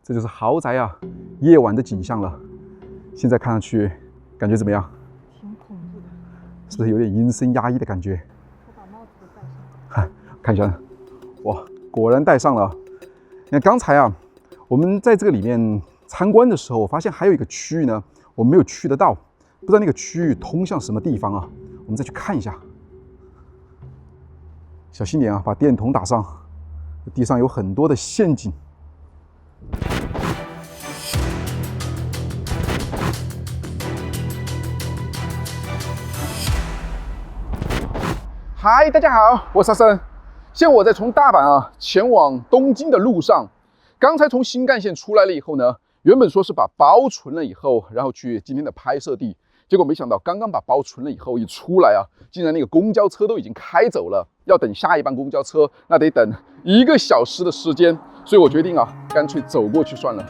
这就是豪宅啊，夜晚的景象了。现在看上去，感觉怎么样？挺恐怖的，是不是有点阴森压抑的感觉？我把帽子都戴上了。看一下，哇，果然戴上了。你看刚才啊，我们在这个里面参观的时候，我发现还有一个区域呢，我没有去得到，不知道那个区域通向什么地方啊？我们再去看一下。小心点啊，把电筒打上。地上有很多的陷阱。嗨，大家好，我是阿森。现在我在从大阪啊前往东京的路上。刚才从新干线出来了以后呢，原本说是把包存了以后，然后去今天的拍摄地。结果没想到，刚刚把包存了以后，一出来啊，竟然那个公交车都已经开走了，要等下一班公交车，那得等1个小时的时间。所以我决定啊，干脆走过去算了。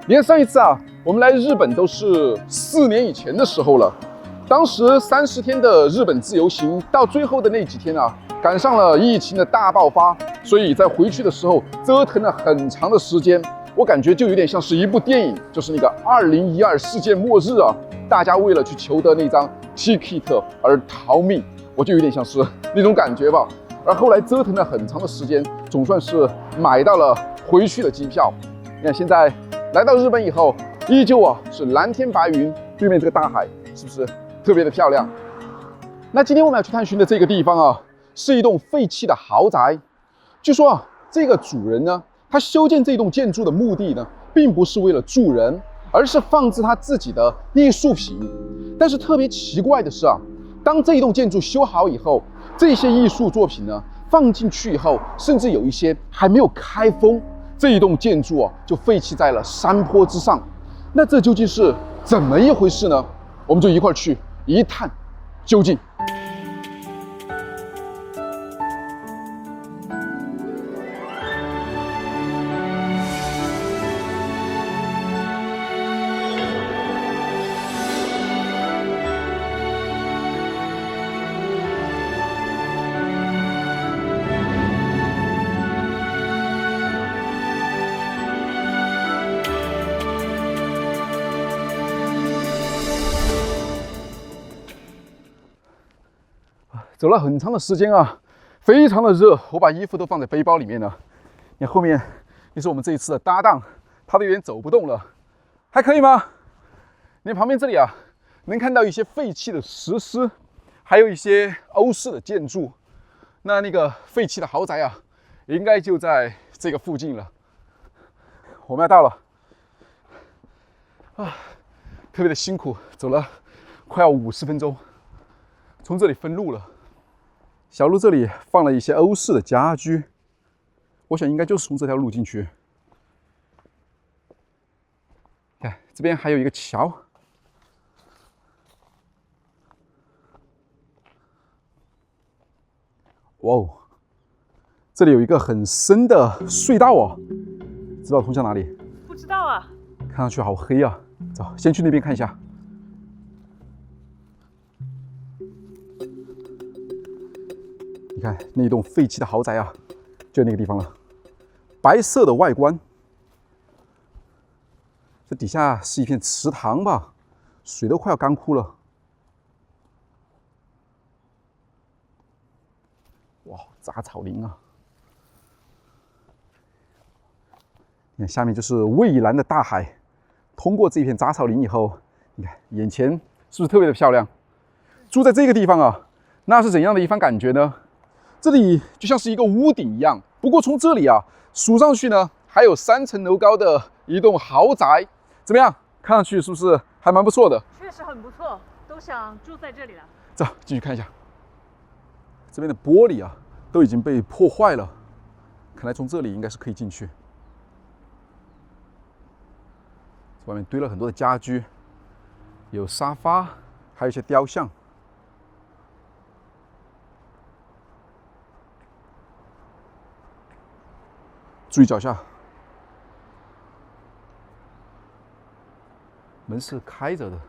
你看上一次啊，我们来日本都是4年以前的时候了。当时30天的日本自由行，到最后的那几天啊，赶上了疫情的大爆发，所以在回去的时候折腾了很长的时间。我感觉就有点像是一部电影，就是那个2012世界末日啊，大家为了去求得那张 ticket 而逃命，我就有点像是那种感觉吧。而后来折腾了很长的时间，总算是买到了回去的机票。你看现在来到日本以后，依旧啊是蓝天白云，对面这个大海是不是特别的漂亮？那今天我们要去探寻的这个地方啊，是一栋废弃的豪宅。据说啊，这个主人呢，他修建这栋建筑的目的呢，并不是为了住人，而是放置他自己的艺术品。但是特别奇怪的是啊，当这一栋建筑修好以后，这些艺术作品呢放进去以后，甚至有一些还没有开封，这一栋建筑啊就废弃在了山坡之上。那这究竟是怎么一回事呢？我们就一块儿去一探究竟。走了很长的时间啊，非常的热，我把衣服都放在背包里面了。你看后面也是我们这一次的搭档，他都有点走不动了，还可以吗？你看旁边这里啊，能看到一些废弃的石狮，还有一些欧式的建筑。那个废弃的豪宅啊，应该就在这个附近了。我们要到了啊，特别的辛苦，走了快要50分钟，从这里分路了。小路这里放了一些欧式的家居，我想应该就是从这条路进去。看这边还有一个桥，哇哦，这里有一个很深的隧道哦，知道通向哪里？不知道啊，看上去好黑啊！走，先去那边看一下。你看那栋废弃的豪宅啊，就那个地方了，白色的外观。这底下是一片池塘吧，水都快要干枯了。哇，杂草林啊！你看下面就是蔚蓝的大海。通过这片杂草林以后，你看眼前是不是特别的漂亮？住在这个地方啊，那是怎样的一番感觉呢？这里就像是一个屋顶一样，不过从这里啊数上去呢，还有3层楼高的一栋豪宅，怎么样？看上去是不是还蛮不错的？确实很不错，都想住在这里了。走，进去看一下。这边的玻璃啊都已经被破坏了，看来从这里应该是可以进去。外面堆了很多的家居，有沙发，还有一些雕像。注意脚下，门是开着的。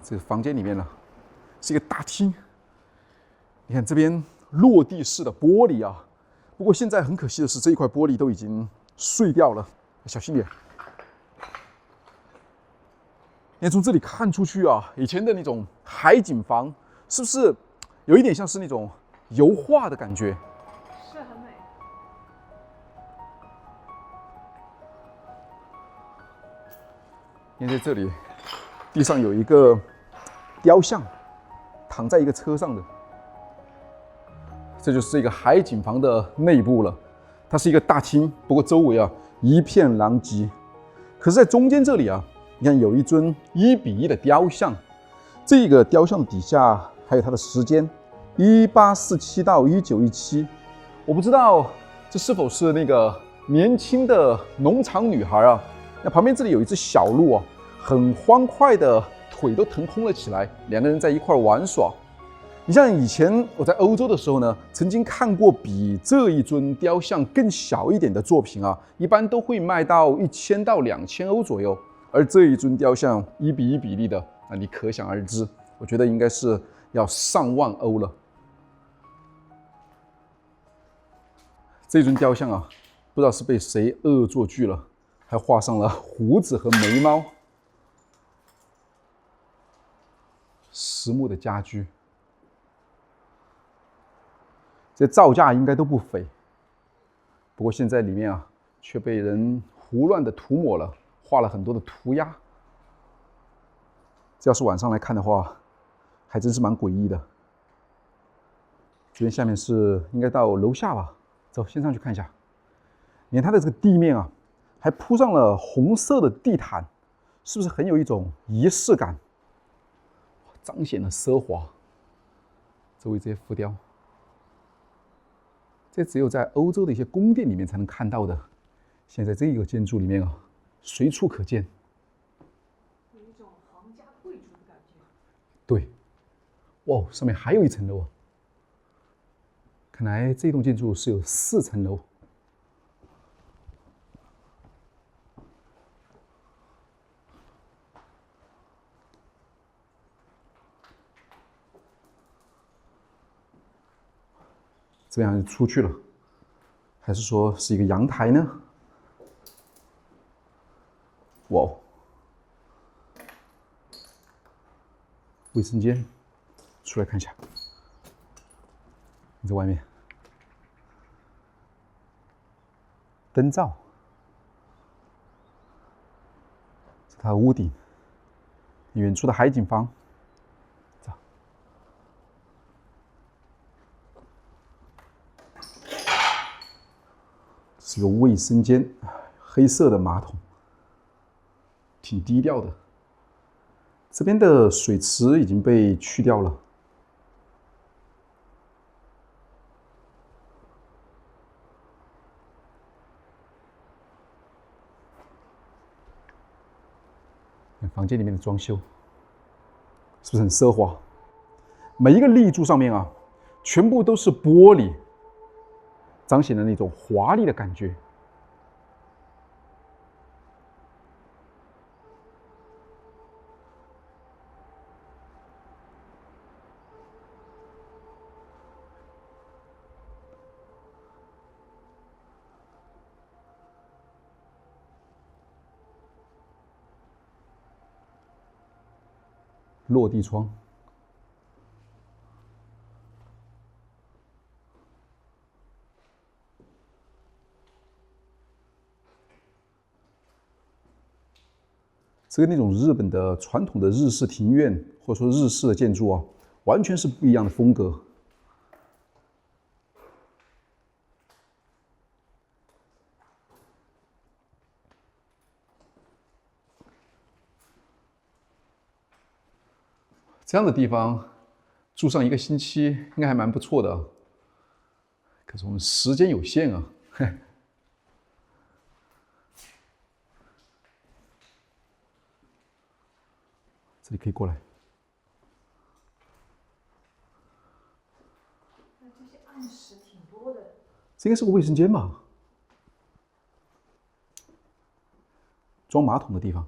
这个房间里面呢，是一个大厅。你看这边落地式的玻璃啊，不过现在很可惜的是，这一块玻璃都已经碎掉了，小心点。你看从这里看出去啊，以前的那种海景房，是不是有一点像是那种油画的感觉？是很美。因为在这里，地上有一个雕像，躺在一个车上的。这就是这个海景房的内部了。它是一个大厅，不过周围啊一片狼藉。可是，在中间这里啊，你看有一尊1:1的雕像，这个雕像底下还有它的时间，1847到1917。我不知道这是否是那个年轻的农场女孩啊？那旁边这里有一只小鹿啊，很欢快的腿都腾空了起来，两个人在一块玩耍。你像以前我在欧洲的时候呢，曾经看过比这一尊雕像更小一点的作品啊，一般都会卖到1000到2000欧左右。而这一尊雕像1:1比例的，那你可想而知，我觉得应该是要上万欧了。这尊雕像啊，不知道是被谁恶作剧了，还画上了胡子和眉毛。实木的家居。这造价应该都不菲，不过现在里面啊，却被人胡乱的涂抹了，画了很多的涂鸦。这要是晚上来看的话，还真是蛮诡异的。这边下面是应该到楼下吧？走，先上去看一下。你看它的这个地面啊，还铺上了红色的地毯，是不是很有一种仪式感？彰显了奢华。周围这些浮雕。这只有在欧洲的一些宫殿里面才能看到的，现在这个建筑里面啊，随处可见。有一种皇家贵族的感觉。对，哇，上面还有一层楼啊！看来这栋建筑是有4层楼。这样出去了，还是说是一个阳台呢？哇，卫生间，出来看一下。你在外面，灯罩，是它的屋顶，远处的海景房。是个卫生间，黑色的马桶，挺低调的。这边的水池已经被去掉了。房间里面的装修是不是很奢华？每一个立柱上面啊，全部都是玻璃。彰显了那种华丽的感觉。落地窗。这跟那种日本的传统的日式庭院，或者说日式的建筑啊，完全是不一样的风格。这样的地方住上1个星期，应该还蛮不错的。可是我们时间有限啊。这里可以过来。那这些暗室挺多的。这应该是个卫生间吧？装马桶的地方。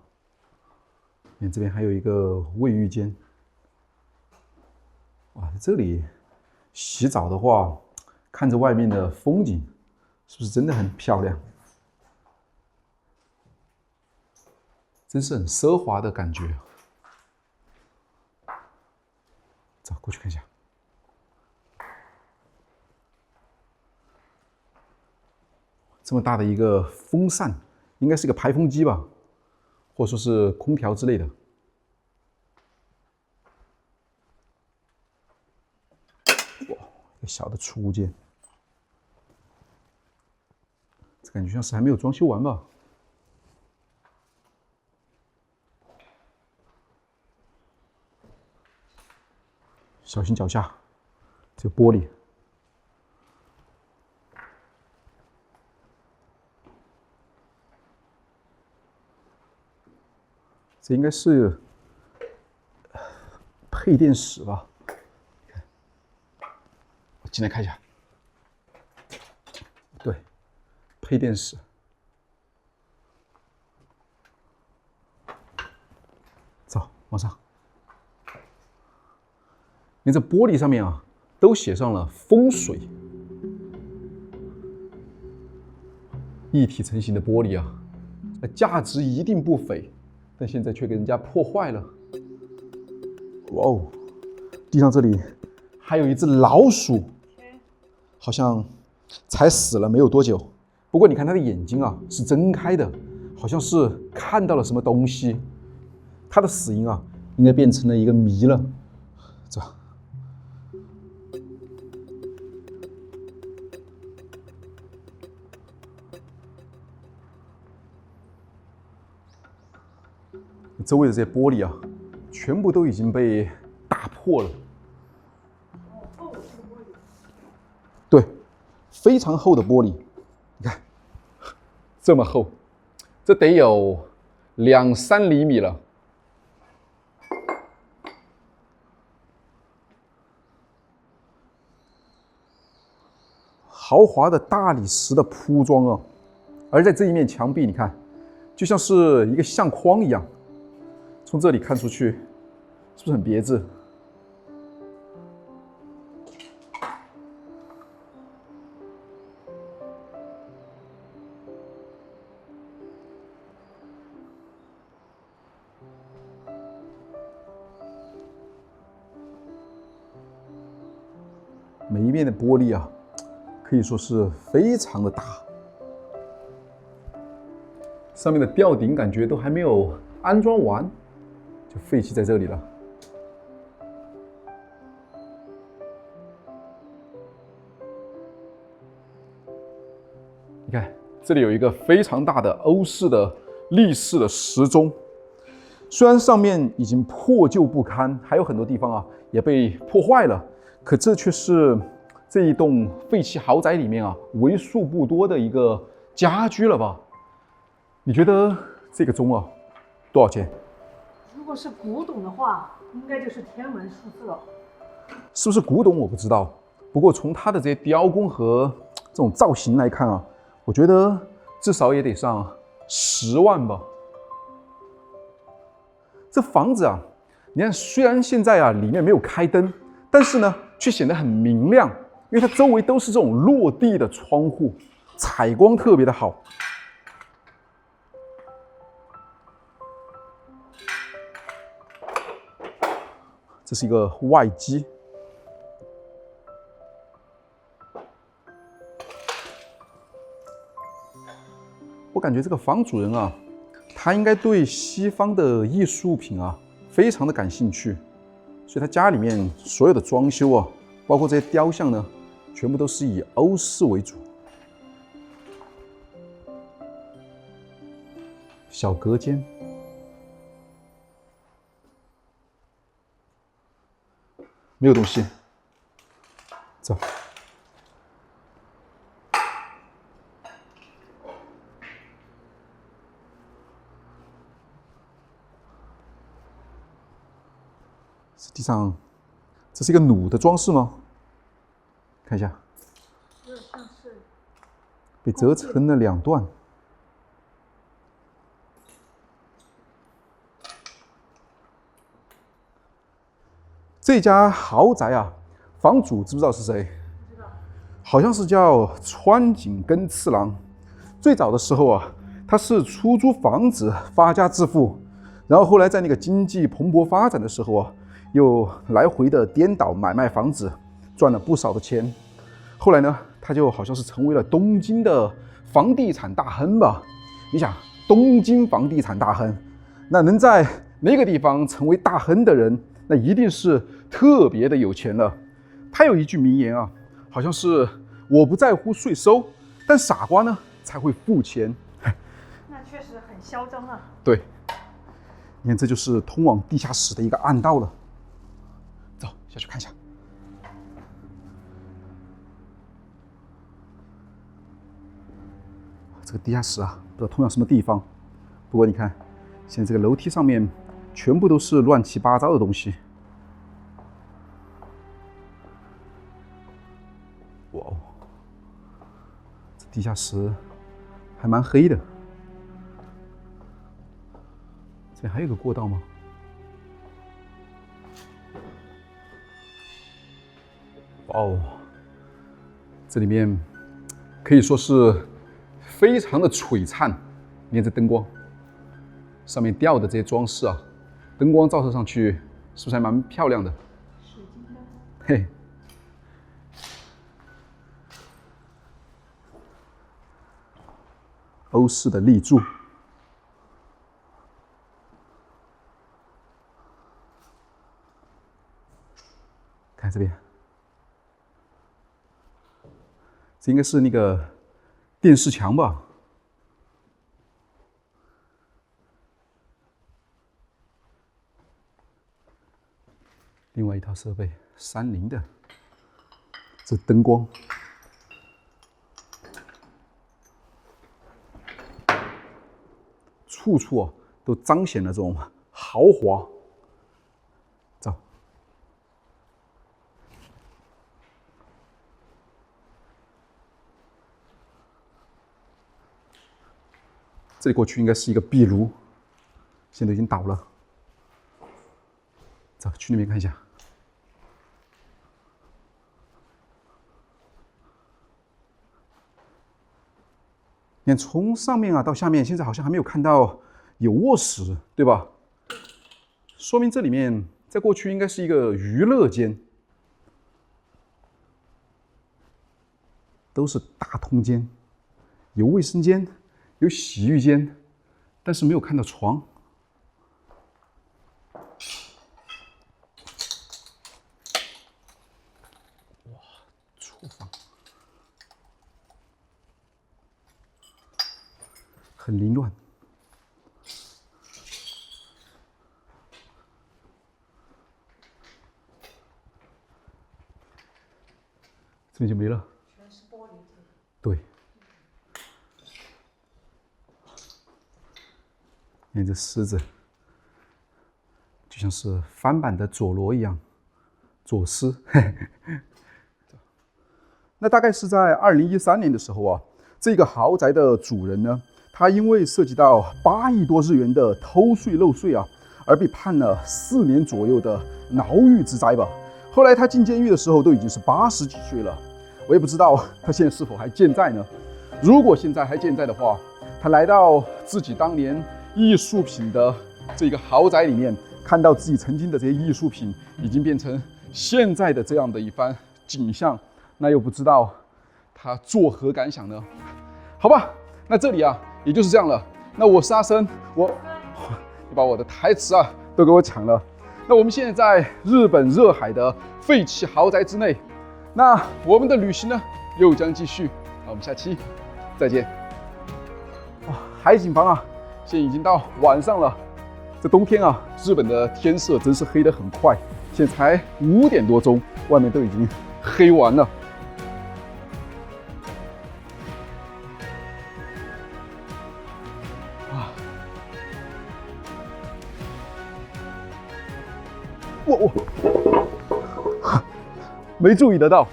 你看这边还有一个卫浴间。哇，在这里洗澡的话，看着外面的风景，是不是真的很漂亮？真是很奢华的感觉。走过去看一下。这么大的一个风扇，应该是个排风机吧，或者说是空调之类的。哇，一个小的储物间，这感觉像是还没有装修完吧。小心脚下，这个玻璃。这应该是配电室吧？我进来看一下。对，配电室。走，往上。你这玻璃上面啊，都写上了风水，一体成型的玻璃啊，价值一定不菲，但现在却给人家破坏了。哇哦，地上这里还有一只老鼠，好像才死了没有多久。不过你看它的眼睛啊，是睁开的，好像是看到了什么东西。它的死因啊，应该变成了一个谜了。走。周围的这些玻璃啊，全部都已经被打破了。对，非常厚的玻璃，你看，这么厚，这得有2、3厘米了。豪华的大理石的铺装啊，而在这一面墙壁，你看，就像是一个相框一样。从这里看出去，是不是很别致？每一面的玻璃啊，可以说是非常的大，上面的吊顶感觉都还没有安装完，就废弃在这里了。你看，这里有一个非常大的欧式的立式的时钟，虽然上面已经破旧不堪，还有很多地方啊也被破坏了，可这却是这一栋废弃豪宅里面啊为数不多的一个家居了吧？你觉得这个钟啊多少钱？如果是古董的话，应该就是天文数字了。是不是古董我不知道，不过从它的这些雕工和这种造型来看啊，我觉得至少也得上10万吧。这房子啊，你看虽然现在啊里面没有开灯，但是呢却显得很明亮，因为它周围都是这种落地的窗户，采光特别的好。这是一个外机，我感觉这个房主人啊，他应该对西方的艺术品啊非常的感兴趣，所以他家里面所有的装修啊，包括这些雕像呢，全部都是以欧式为主。小隔间。没有东西，走。这地上，这是一个弩的装饰吗？看一下，有点像是被折成了2段。这家豪宅啊，房主知不知道是谁？不知道。好像是叫川井根次郎。最早的时候啊，他是出租房子发家致富，然后后来在那个经济蓬勃发展的时候啊，又来回的颠倒买卖房子，赚了不少的钱。后来呢，他就好像是成为了东京的房地产大亨吧。你想，东京房地产大亨，那能在那个地方成为大亨的人，那一定是特别的有钱了。他有一句名言啊，好像是我不在乎税收，但傻瓜呢才会付钱。那确实很嚣张啊。对，你看这就是通往地下室的一个暗道了。走，下去看一下。这个地下室啊，不知道通往什么地方。不过你看，现在这个楼梯上面全部都是乱七八糟的东西。哇哦，这地下室还蛮黑的。这边还有个过道吗？哇哦，这里面可以说是非常的璀璨。你看这灯光，上面吊的这些装饰啊，灯光照射上去，是不是还蛮漂亮的？水晶灯。嘿，欧式的立柱。看这边，这应该是那个电视墙吧？另外一套设备，三菱的，这灯光，处处啊都彰显了这种豪华。走。这里过去应该是一个壁炉，现在已经倒了。走，去那边看一下。你看，从上面啊到下面，现在好像还没有看到有卧室，对吧？说明这里面在过去应该是一个娱乐间，都是大通间，有卫生间，有洗浴间，但是没有看到床。哇，厨房很凌乱。这边就没了。全是玻璃。对。你看这狮子，就像是翻版的佐罗一样，佐斯。那大概是在2013年的时候啊，这个豪宅的主人呢，他因为涉及到8亿多日元的偷税漏税啊，而被判了4年左右的牢狱之灾吧。后来他进监狱的时候都已经是80几岁了，我也不知道他现在是否还健在呢。如果现在还健在的话，他来到自己当年艺术品的这个豪宅里面，看到自己曾经的这些艺术品已经变成现在的这样的一番景象，那又不知道他作何感想呢？好吧，那这里啊也就是这样了。那我是阿生，你把我的台词啊都给我抢了。那我们现在在日本热海的废弃豪宅之内，那我们的旅行呢又将继续。那我们下期再见。哇，海景房啊！现在已经到晚上了，这冬天啊，日本的天色真是黑得很快。现在才5点多钟，外面都已经黑完了。我没注意得到。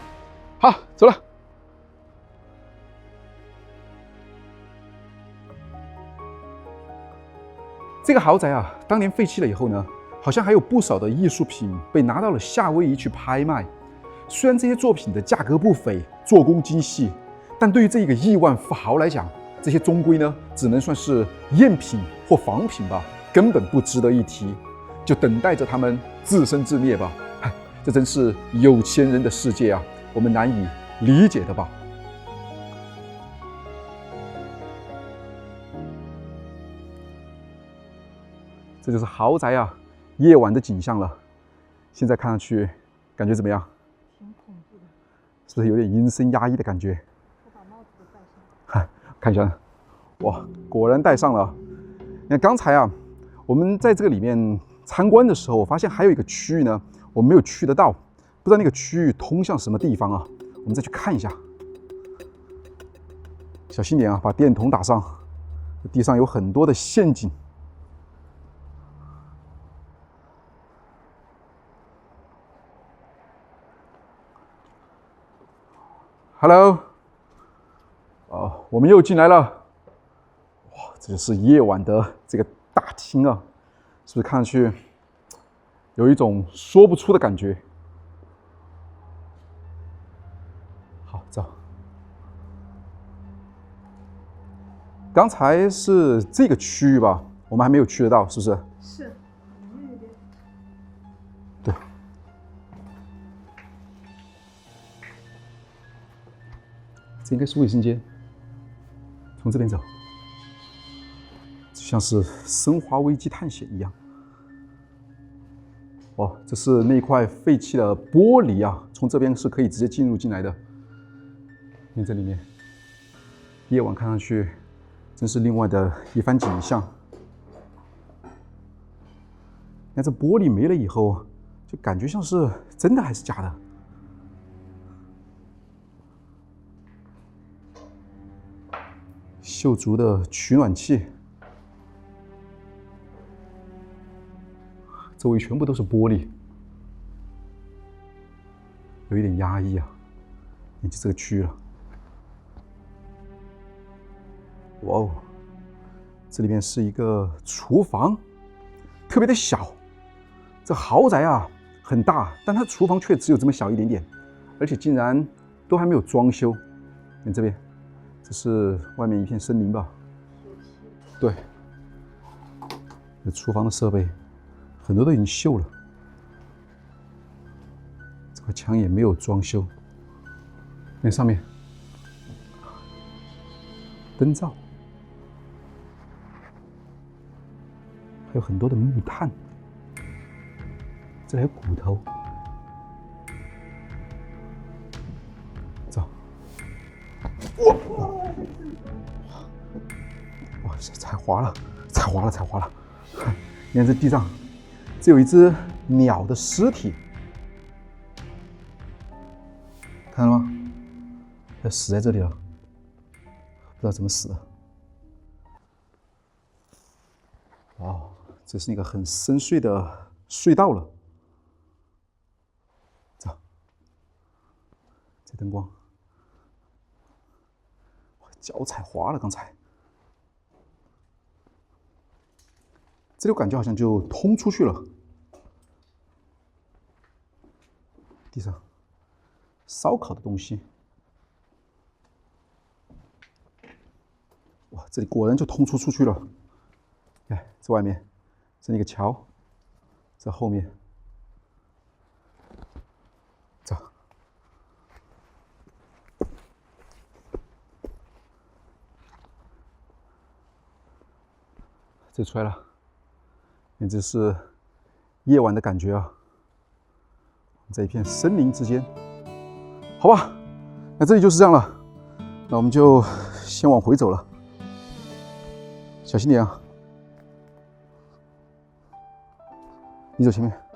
好，走了。这个豪宅啊，当年废弃了以后呢，好像还有不少的艺术品被拿到了夏威夷去拍卖。虽然这些作品的价格不菲，做工精细，但对于这一个亿万富豪来讲，这些终归呢，只能算是赝品或仿品吧，根本不值得一提，就等待着他们自生自灭吧。唉，这真是有钱人的世界啊，我们难以理解的吧。这就是豪宅啊，夜晚的景象了。现在看上去，感觉怎么样？挺恐怖的，是不是有点阴森压抑的感觉？我把帽子都戴上。看一下，哇，果然戴上了。你看刚才啊，我们在这个里面参观的时候，我发现还有一个区域呢，我没有去得到，不知道那个区域通向什么地方啊？我们再去看一下。小心点啊，把电筒打上。地上有很多的陷阱。Hello， 我们又进来了。哇，这就是夜晚的这个大厅啊，是不是看上去有一种说不出的感觉？好，走。刚才是这个区域吧，我们还没有去得到，是不是？是，那边。对。这应该是卫生间，从这边走，就像是生化危机探险一样。哦，这是那块废弃的玻璃啊，从这边是可以直接进入进来的。看这里面，夜晚看上去真是另外的一番景象。那这玻璃没了以后，就感觉像是真的还是假的。锈竹的取暖器，周围全部都是玻璃，有一点压抑啊。你就这个区域了，哇哦，这里面是一个厨房，特别的小。这豪宅啊很大，但它厨房却只有这么小一点点，而且竟然都还没有装修。你这边。这是外面一片森林吧？对，这厨房的设备很多都已经锈了，这块墙也没有装修。那上面灯罩，还有很多的木炭，这还有骨头。走，哇，踩滑了，踩滑了，踩滑了！你看这地上，这有一只鸟的尸体，看到了吗？它死在这里了，不知道怎么死的。哇，这是一个很深邃的隧道了。走，这灯光，脚踩滑了，刚才。这里我感觉好像就通出去了。地上烧烤的东西，哇，这里果然就通出去了。哎，这外面是那个桥，这后面，走，这出来了。简直是夜晚的感觉啊！在一片森林之间，好吧，那这里就是这样了，那我们就先往回走了，小心点啊！你走前面。